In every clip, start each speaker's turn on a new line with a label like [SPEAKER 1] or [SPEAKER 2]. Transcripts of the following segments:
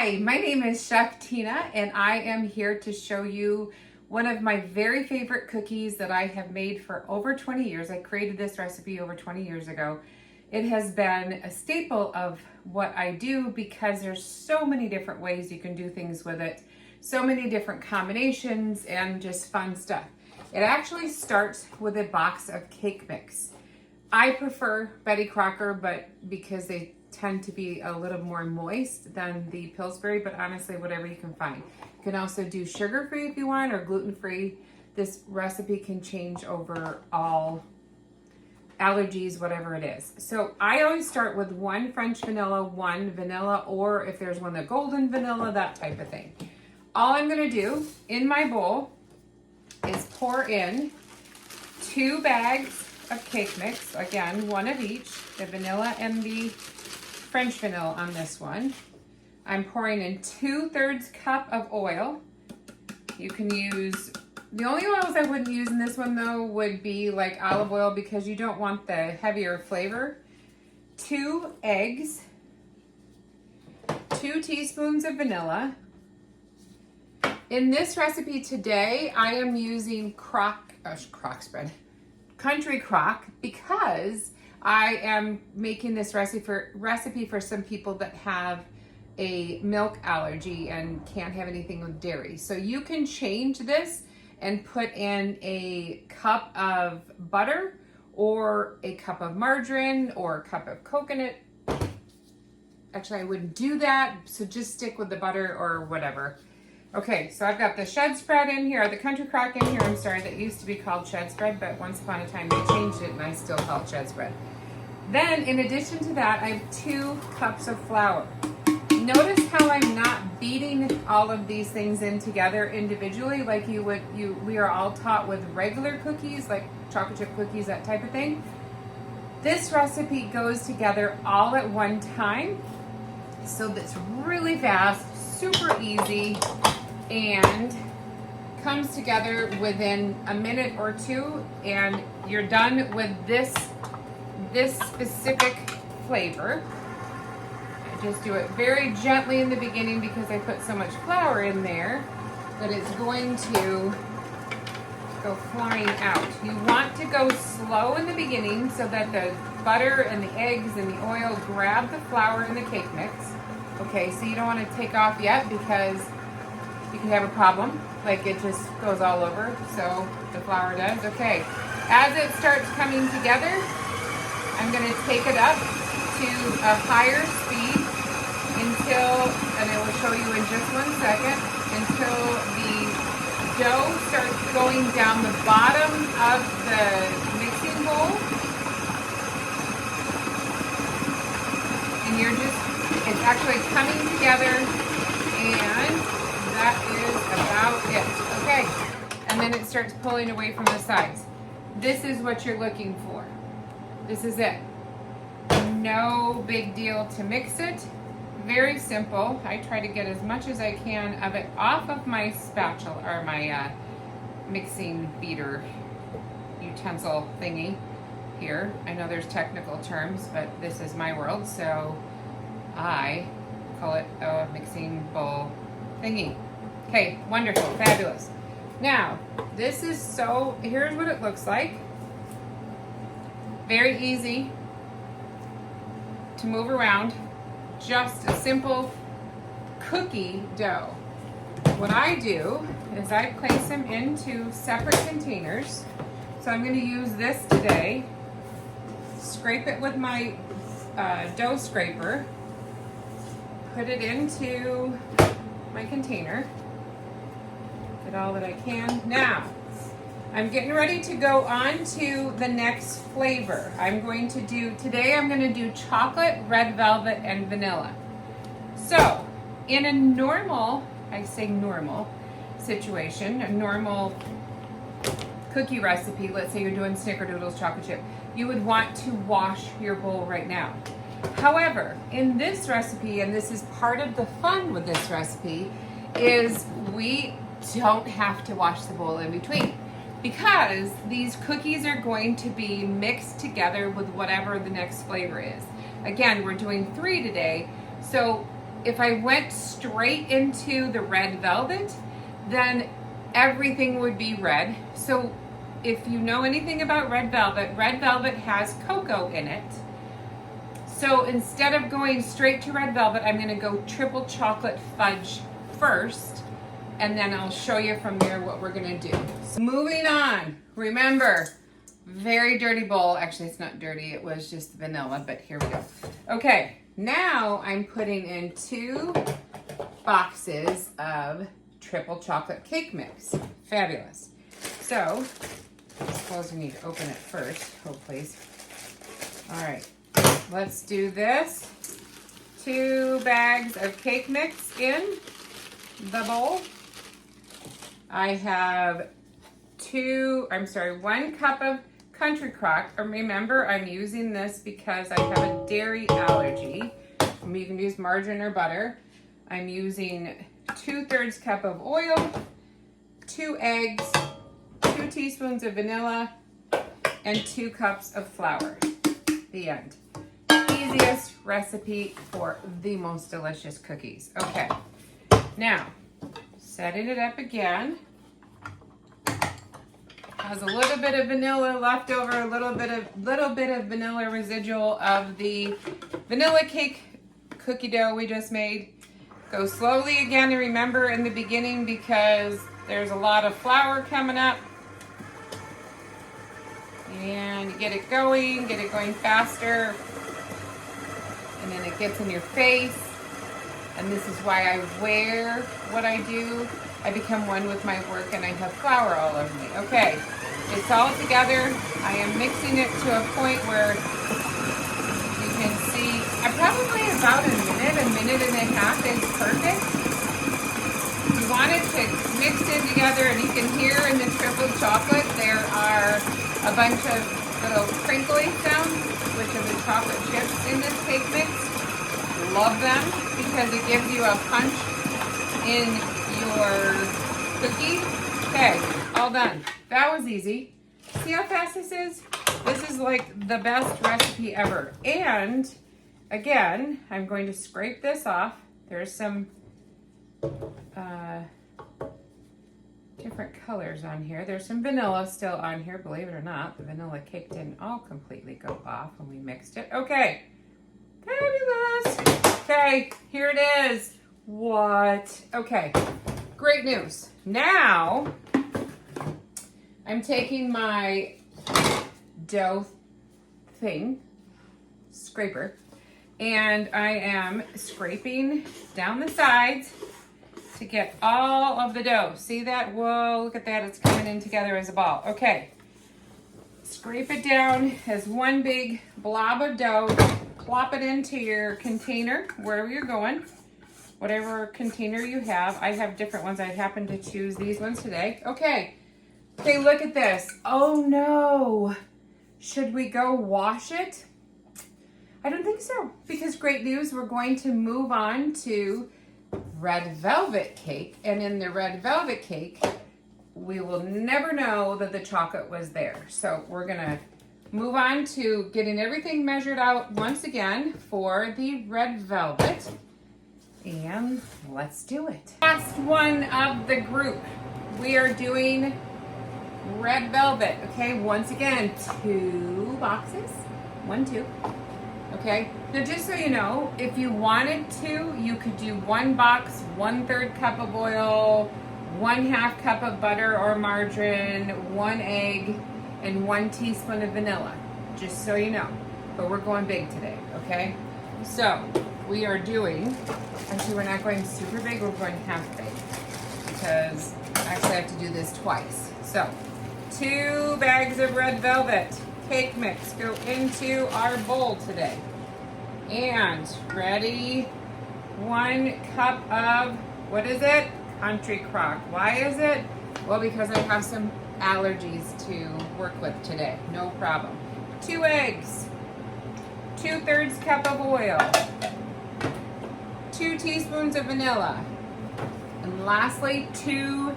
[SPEAKER 1] Hi, my name is Chef Tina and I am here to show you one of my very favorite cookies that I have made for over 20 years. I created this recipe over 20 years ago. It has been a staple of what I do because there's so many different ways you can do things with it, so many different combinations and just fun stuff. It actually starts with a box of cake mix. I prefer Betty Crocker, but because they tend to be a little more moist than the Pillsbury, but honestly, whatever you can find. You can also do sugar-free if you want, or gluten-free. This recipe can change over all allergies, whatever it is. So I always start with one French vanilla, one vanilla, or if there's one, the golden vanilla, that type of thing. All I'm gonna do in my bowl is pour in 2 bags of cake mix, again, one of each, the vanilla and the French vanilla on this one. I'm pouring in 2/3 cup of oil. You can use, the only oils I wouldn't use in this one though would be like olive oil because you don't want the heavier flavor. 2 eggs, 2 teaspoons of vanilla. In this recipe today, I am using Country Crock, because I am making this recipe for some people that have a milk allergy and can't have anything with dairy. So you can change this and put in a cup of butter or a cup of margarine or a cup of coconut. Actually, I wouldn't do that, so just stick with the butter or whatever. Okay, so I've got the shed spread in here, the Country Crock in here, I'm sorry, that used to be called shed spread, but once upon a time they changed it and I still call it shed spread. Then, in addition to that, I have 2 cups of flour. Notice how I'm not beating all of these things in together individually like we are all taught with regular cookies, like chocolate chip cookies, that type of thing. This recipe goes together all at one time, so that's really fast, super easy, and comes together within a minute or 2, and you're done with this specific flavor. I just do it very gently in the beginning because I put so much flour in there that it's going to go flying out. You want to go slow in the beginning so that the butter and the eggs and the oil grab the flour and the cake mix. Okay, so you don't want to take off yet because you can have a problem, like it just goes all over, so the flour does. Okay, as it starts coming together, I'm going to take it up to a higher speed until, and I will show you in just one second, until the dough starts going down the bottom of the mixing bowl. And it's actually coming together, and that is about it. Okay, and then it starts pulling away from the sides. This is what you're looking for. This is it. No big deal to mix it. Very simple. I try to get as much as I can of it off of my spatula, or my mixing beater utensil thingy here. I know there's technical terms, but this is my world, so I call it a mixing bowl thingy. Okay, wonderful, fabulous. Now, here's what it looks like. Very easy to move around. Just a simple cookie dough. What I do is I place them into separate containers. So I'm going to use this today. Scrape it with my dough scraper. Put it into my container. Get all that I can. Now, I'm getting ready to go on to the next flavor. Today I'm going to do chocolate, red velvet, and vanilla. So, in a normal situation, a normal cookie recipe, let's say you're doing snickerdoodles chocolate chip, you would want to wash your bowl right now. However, in this recipe, and this is part of the fun with this recipe, is we don't have to wash the bowl in between, because these cookies are going to be mixed together with whatever the next flavor is. Again, we're doing 3 today, so if I went straight into the red velvet, then everything would be red. So if you know anything about red velvet has cocoa in it. So instead of going straight to red velvet, I'm gonna go triple chocolate fudge first, and then I'll show you from there what we're gonna do. So moving on, remember, very dirty bowl. Actually, it's not dirty, it was just vanilla, but here we go. Okay, now I'm putting in 2 boxes of triple chocolate cake mix. Fabulous. So, I suppose we need to open it first. Oh, please. All right, let's do this. 2 bags of cake mix in the bowl. I have 1 cup of country crock. Remember, I'm using this because I have a dairy allergy. You can use margarine or butter. I'm using 2/3 cup of oil, 2 eggs, 2 teaspoons of vanilla, and 2 cups of flour. The end. Easiest recipe for the most delicious cookies. Okay, now setting it up again. Has a little bit of vanilla left over, a little bit of vanilla residual of the vanilla cake cookie dough we just made. Go slowly again, and remember in the beginning, because there's a lot of flour coming up. And you get it going faster, and then it gets in your face. And this is why I wear what I do. I become one with my work, and I have flour all over me. Okay, it's all together. I am mixing it to a point where you can see, probably about a minute and a half is perfect. You want it to mix in together, and you can hear in the triple chocolate there are a bunch of little crinkly sounds, which are the chocolate chips in this cake mix. Love them because it gives you a punch in your cookie. Okay, all done. That was easy. See how fast this is? This is like the best recipe ever. And again, I'm going to scrape this off. There's some different colors on here. There's some vanilla still on here, believe it or not. The vanilla cake didn't all completely go off when we mixed it. Okay, fabulous. Okay, here it is. What? Okay, great news. Now, I'm taking my dough thing, scraper, and I am scraping down the sides to get all of the dough. See that? Whoa, look at that. It's coming in together as a ball. Okay. Scrape it down as one big blob of dough. Plop it into your container, wherever you're going. Whatever container you have. I have different ones. I happen to choose these ones today. Okay. Okay, look at this. Oh no. Should we go wash it? I don't think so, because great news, we're going to move on to red velvet cake. And in the red velvet cake, we will never know that the chocolate was there. So we're gonna move on to getting everything measured out once again for the red velvet. And let's do it. Last one of the group. We are doing red velvet, okay? Once again, 2 boxes, 1, 2. Okay, now just so you know, if you wanted to, you could do 1 box, 1/3 cup of oil, 1/2 cup of butter or margarine, 1 egg, and 1 teaspoon of vanilla, just so you know. But we're going big today, okay? So we are doing, actually we're not going super big, we're going half big, because actually I have to do this twice. So 2 bags of red velvet cake mix go into our bowl today. And ready, 1 cup of, what is it? Country crock. Why is it? Well, because I have some allergies to work with today. No problem. 2 eggs, 2/3 cup of oil, 2 teaspoons of vanilla, and lastly, 2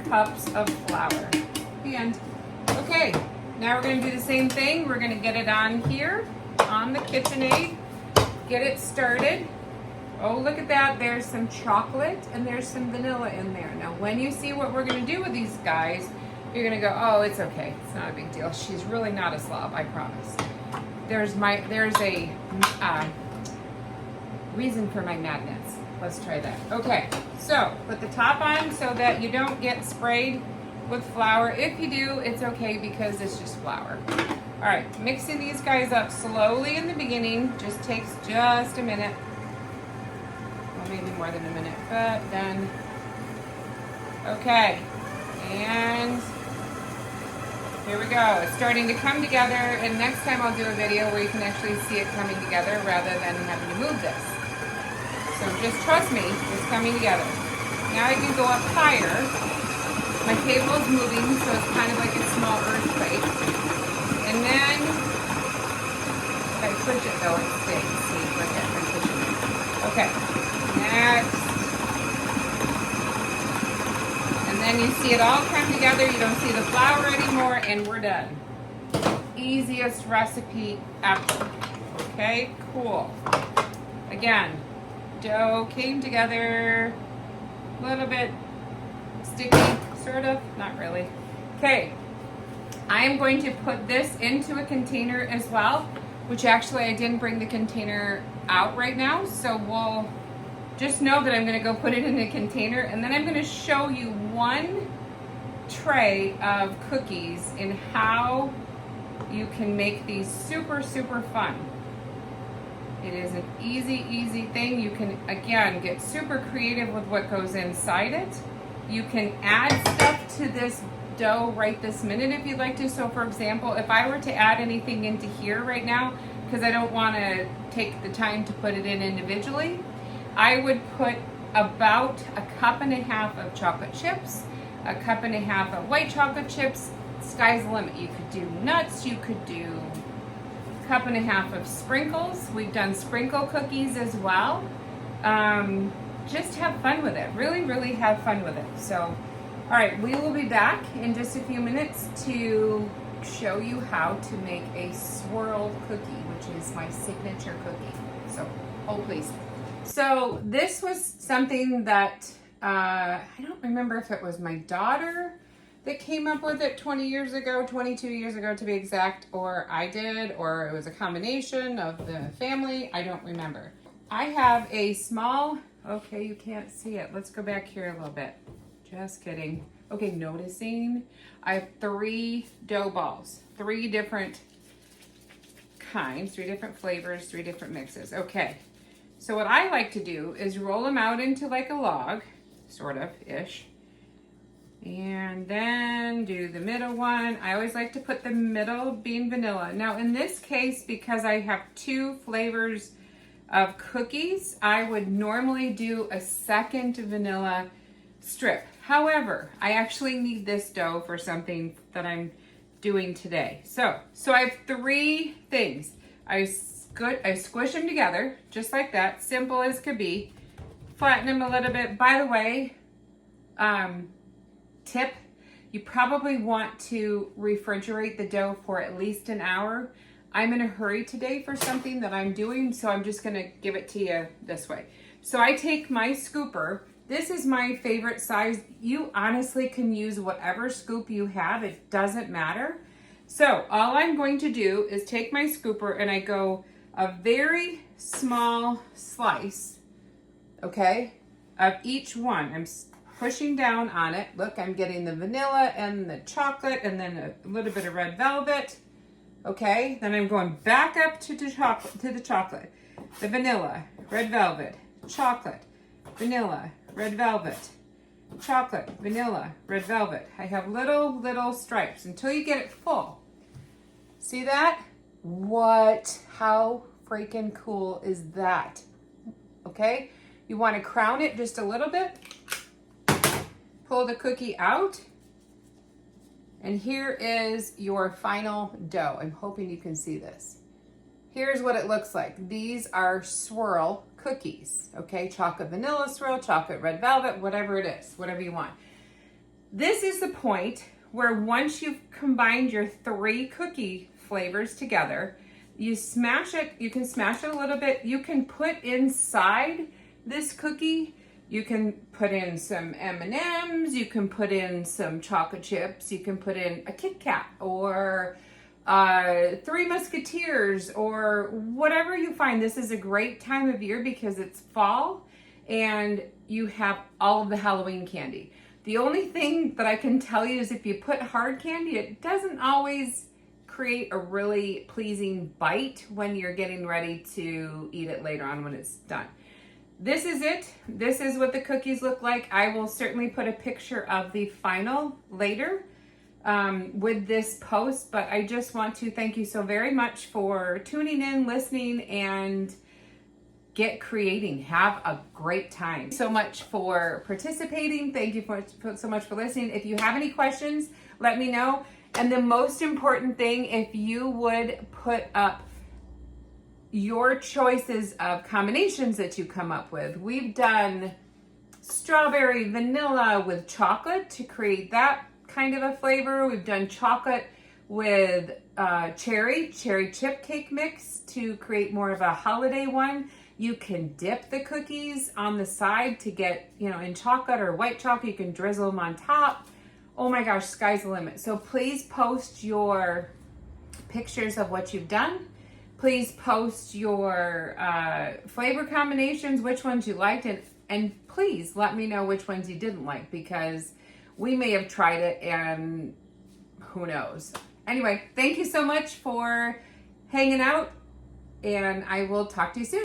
[SPEAKER 1] cups of flour. The end. Okay, now we're going to do the same thing. We're going to get it on here on the KitchenAid, get it started, Oh, look at that. There's some chocolate and there's some vanilla in there. Now, when you see what we're going to do with these guys, you're going to go, oh, it's okay. It's not a big deal. She's really not a slob, I promise. There's a reason for my madness. Let's try that. Okay, so put the top on so that you don't get sprayed with flour. If you do, it's okay because it's just flour. All right, mixing these guys up slowly in the beginning just takes just a minute. Well, maybe more than a minute, but then. Okay, and here we go. It's starting to come together, and next time I'll do a video where you can actually see it coming together rather than having to move this. So just trust me, it's coming together. Now I can go up higher. My table is moving, so it's kind of like a small earthquake. And then, if I push it though, it stays. See, look at my pushing it. Okay, next. And then you see it all come together. You don't see the flour anymore, and we're done. Easiest recipe ever. Okay, cool. Again, dough came together, a little bit sticky, sort of, not really. Okay, I am going to put this into a container as well, which actually I didn't bring the container out right now, so we'll just know that I'm gonna go put it in a container, and then I'm gonna show you one tray of cookies and how you can make these super, super fun. It is an easy thing. You can, again, get super creative with what goes inside it. You can add stuff to this dough right this minute if you'd like to. So for example, if I were to add anything into here right now, because I don't want to take the time to put it in individually, I would put about 1.5 cups of chocolate chips, 1.5 cups of white chocolate chips. Sky's the limit. You could do nuts, you could do 1.5 cups of sprinkles. We've done sprinkle cookies as well. Just have fun with it. Really have fun with it. So, all right, we will be back in just a few minutes to show you how to make a swirl cookie, which is my signature cookie. So, hold please. So this was something that I don't remember if it was my daughter that came up with it 20 years ago, 22 years ago to be exact, or I did, or it was a combination of the family. I don't remember. I have a small, okay, you can't see it. Let's go back here a little bit. Just kidding. Okay, noticing I have 3 dough balls, 3 different kinds, 3 different flavors, 3 different mixes. Okay, so what I like to do is roll them out into like a log, sort of, ish. And then do the middle one. I always like to put the middle being vanilla. Now in this case, because I have 2 flavors of cookies, I would normally do a second vanilla strip. However, I actually need this dough for something that I'm doing today. So I have 3 things. I squish them together, just like that, simple as could be. Flatten them a little bit. By the way, tip, you probably want to refrigerate the dough for at least an hour. I'm in a hurry today for something that I'm doing, so I'm just gonna give it to you this way. So I take my scooper. This is my favorite size. You honestly can use whatever scoop you have, it doesn't matter. So all I'm going to do is take my scooper and I go a very small slice, okay, of each one. I'm pushing down on it. Look, I'm getting the vanilla and the chocolate and then a little bit of red velvet. Okay, then I'm going back up to the chocolate, the vanilla, red velvet, chocolate, vanilla, red velvet, chocolate, vanilla, red velvet. I have little stripes until you get it full. See that? What? How freaking cool is that? Okay, you want to crown it just a little bit. Pull the cookie out, and here is your final dough. I'm hoping you can see this. Here's what it looks like. These are swirl cookies, okay? Chocolate vanilla swirl, chocolate red velvet, whatever it is, whatever you want. This is the point where once you've combined your 3 cookie flavors together, you smash it, you can smash it a little bit, you can put inside this cookie. You can put in some M&Ms, you can put in some chocolate chips, you can put in a Kit Kat or Three Musketeers or whatever you find. This is a great time of year because it's fall and you have all of the Halloween candy. The only thing that I can tell you is if you put hard candy, it doesn't always create a really pleasing bite when you're getting ready to eat it later on when it's done. This is it. This is what the cookies look like. I will certainly put a picture of the final later with this post, but I just want to thank you so very much for tuning in, listening, and get creating. Have a great time. So much for participating. Thank you so much for listening. If you have any questions, let me know. And the most important thing, if you would put up your choices of combinations that you come up with. We've done strawberry vanilla with chocolate to create that kind of a flavor. We've done chocolate with cherry chip cake mix to create more of a holiday one. You can dip the cookies on the side to get, in chocolate or white chocolate. You can drizzle them on top. Oh my gosh, sky's the limit. So please post your pictures of what you've done. Please post your flavor combinations, which ones you liked, and please let me know which ones you didn't like, because we may have tried it and who knows. Anyway, thank you so much for hanging out, and I will talk to you soon.